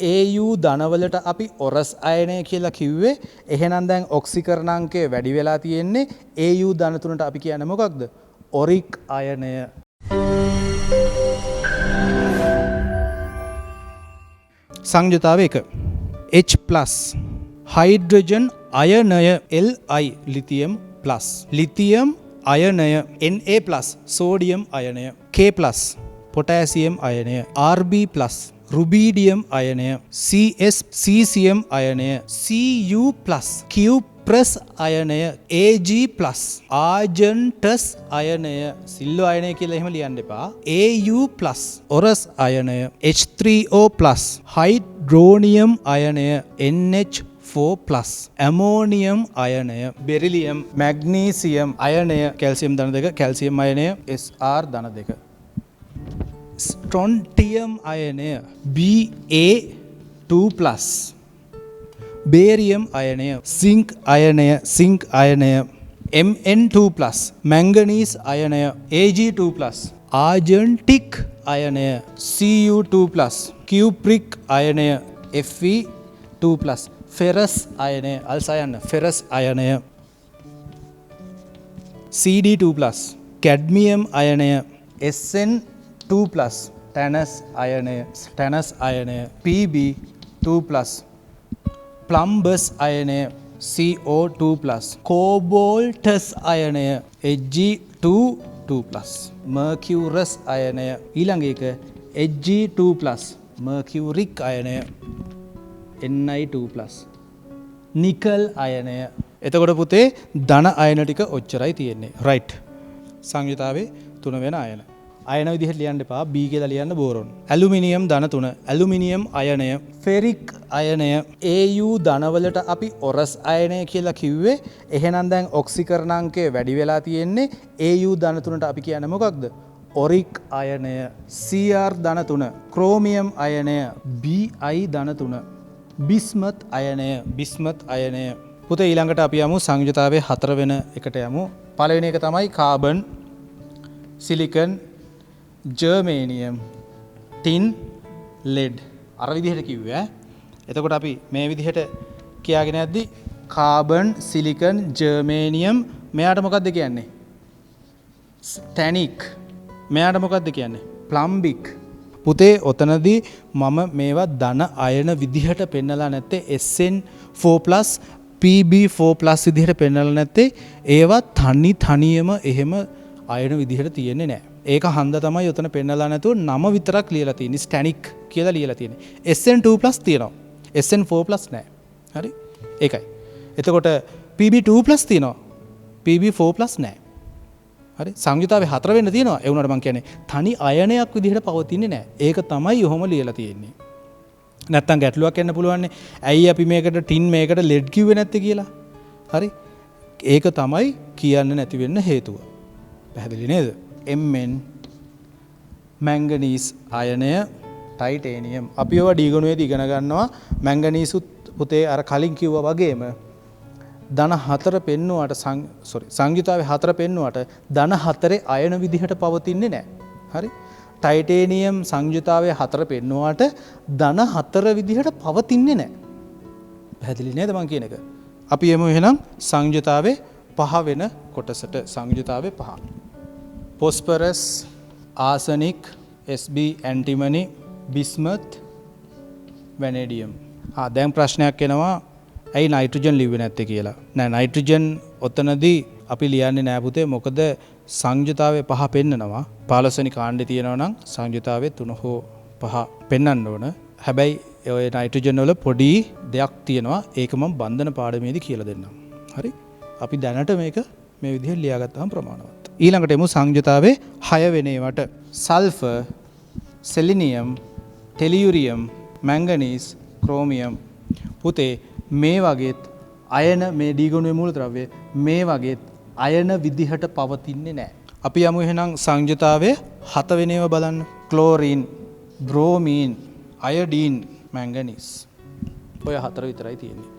AU ධනවලට අපි ඔරස් අයනය කියලා කිව්වේ. එහෙනම් දැන් ඔක්සිකරණාංකය වැඩි වෙලා තියෙන්නේ. AU ධන තුනට අපි කියන්නේ මොකක්ද? ඔරික් අයනය. සංයුතාව 1 H+ හයිඩ්‍රජන් අයනය Li ලිතියම් ප්ලස් ලිතියම් අයනය Na+ සෝඩියම් අයනය K+ පොටෑසියම් අයනය Rb+ රුබීඩියම් අයනය CS සීසියම් අයනය Cu+ Q+ අයනය Ag+ ආජන්ටස් අයනය සිල්ලෝ අයනය කියලා එහෙම ලියන්න එපා. Au+ ඔරස් අයනය H3O+ හයිඩ්‍රෝනියම් අයනය NH4+ ඇමෝනියම් අයනය බෙරිලියම් මැග්නීසියම් අයනය කැල්සියම් ධන 2 කැල්සියම් අයනය Sr ධන 2 ස්ට්‍රොන්ටියම් අයනය Ba2+, බේරියම් අයනය සිංක් අයනය Mn2+, මැංගනීස් අයනය Ag2+, ආජන්ටික් අයනය Cu2+, කියුප්‍රික් අයනය Fe2+, ෆෙරස් අයනය අල්සයන්න ෆෙරස් අයනය Cd2+, කැඩ්මියම් අයනය Sn2+, ටැනස් අයනය Pb2+, ප්ලම්බස් අයනය CO2+, කෝබෝල්ටස් අයනය Hg2+, මර්කියුරස් අයනය ඊළඟ එක Hg2+, මර්කියුරික් අයනය Ni2+, නිකල් අයනය. එතකොට පුතේ ධන අයන ටික ඔච්චරයි තියෙන්නේ. රයිට්. සංයුතාවේ 3 වෙන අයන. අයන විදිහට ලියන්න එපා. B කියලා ලියන්න බෝරොන්. ඇලුමිනියම් ධන 3. ඇලුමිනියම් අයනය. ෆෙරික් අයනය. Au ධනවලට අපි ඔරස් අයනය කියලා කිව්වේ. එහෙනම් දැන් ඔක්සිකරණාංකය වැඩි වෙලා තියෙන්නේ. Au ධන 3ට අපි කියන්නේ මොකක්ද? ඔරික් අයනය. Cr ධන 3. ක්‍රෝමියම් අයනය. Bi ධන 3. බිස්මත් අයනය. පුතේ ඊළඟට අපි යමු සංයුතාවේ 4 වෙන එකට යමු. පළවෙනි එක තමයි කාබන්, සිලිකන්, ජර්මේනියම්, ටින්, ලෙඩ්. අර විදිහට කිව්වේ. එතකොට අපි මේ විදිහට කියාගෙන යද්දි කාබන්, සිලිකන්, ජර්මේනියම් මෙයාට මොකක්ද කියන්නේ? ස්ටැනික්. මෙයාට මොකක්ද කියන්නේ? ප්ලම්බික්. පුතේ ඔතනදී මම මේවා ධන අයන විදිහට පෙන්නලා නැත්තේ Sn4+ Pb4+ විදිහට පෙන්නලා නැත්තේ ඒවා තනියම එහෙම අයන විදිහට තියෙන්නේ නැහැ. ඒක හන්ද තමයි ඔතන පෙන්නලා නැතුව නම විතරක් ලියලා තියෙන්නේ. ස්ටැනික් කියලා ලියලා තියෙන්නේ. Sn2+ තියෙනවා. Sn4+ නැහැ. හරි? ඒකයි. එතකොට Pb2+ තියෙනවා. Pb4+ නැහැ. හරි? සංයුතාවේ 4 වෙන්න තියෙනවා. ඒ වුණාට මම කියන්නේ තනි අයනයක් විදිහට පවතින්නේ නැහැ. ඒක තමයි ඔහොම ලියලා තියෙන්නේ. නැත්තම් ගැටලුවක් එන්න පුළුවන් නේ. ඇයි අපි මේකට ටින් මේකට ලෙඩ් කිව්වේ නැත්තේ කියලා? හරි? ඒක තමයි කියන්න නැති වෙන්න හේතුව. පැහැදිලි නේද? Mn මැංගනීස් අයනය ටයිටේනියම්. අපි ඒවා ඩීගොනුවේදී ඉගෙන ගන්නවා. මැංගනීසුත් පුතේ අර කලින් කිව්වා වගේම ධන 4 පෙන්නුවාට සංයුතාවේ 4 පෙන්නුවාට ධන 4 අයන විදිහට පවතින්නේ නැහැ. හරි? ටයිටේනියම් සංයුතාවේ 4 පෙන්නුවාට ධන 4 විදිහට පවතින්නේ නැහැ. පැහැදිලි නේද මං කියන එක? අපි එමු එහෙනම් සංයුතාවේ 5 වෙන කොටසට. සංයුතාවේ 5. phosphorus, arsenic, Sb antimony, bismuth, vanadium. දැන් ප්‍රශ්නයක් එනවා. ඇයි නයිට්‍රජන් ලිව්වේ නැත්තේ කියලා. නෑ නයිට්‍රජන් ඔතනදී අපි ලියන්නේ නෑ පුතේ. මොකද සංයුතාවේ 5 පෙන්නනවා. 15 වෙනි කාණ්ඩේ තියෙනවා නම් සංයුතාවේ 3 හෝ 5 පෙන්වන්න ඕන. හැබැයි ඔය නයිට්‍රජන් වල පොඩි දෙයක් තියෙනවා. ඒක මම බන්ධන පාඩමේදී කියලා දෙන්නම්. හරි? අපි දැනට මේක මේ විදිහට ලියාගත්තාම ප්‍රමාණවත්. ඊළඟට එමු සංයුතාවේ 6 වෙනි ඒවට. Sulphur, selenium, tellurium, manganese, chromium. පුතේ මේ වගේත් අයන මේ ඩීගොනුවේ මූලද්‍රව්‍ය මේ වගේත් අයන විදිහට පවතින්නේ නැහැ. අපි යමු එහෙනම් සංයුතාවේ 7 වෙනි ඒවා බලන්න. Chlorine, bromine, අයඩීන්, මැංගනීස්. ඔය 4 විතරයි තියෙන්නේ.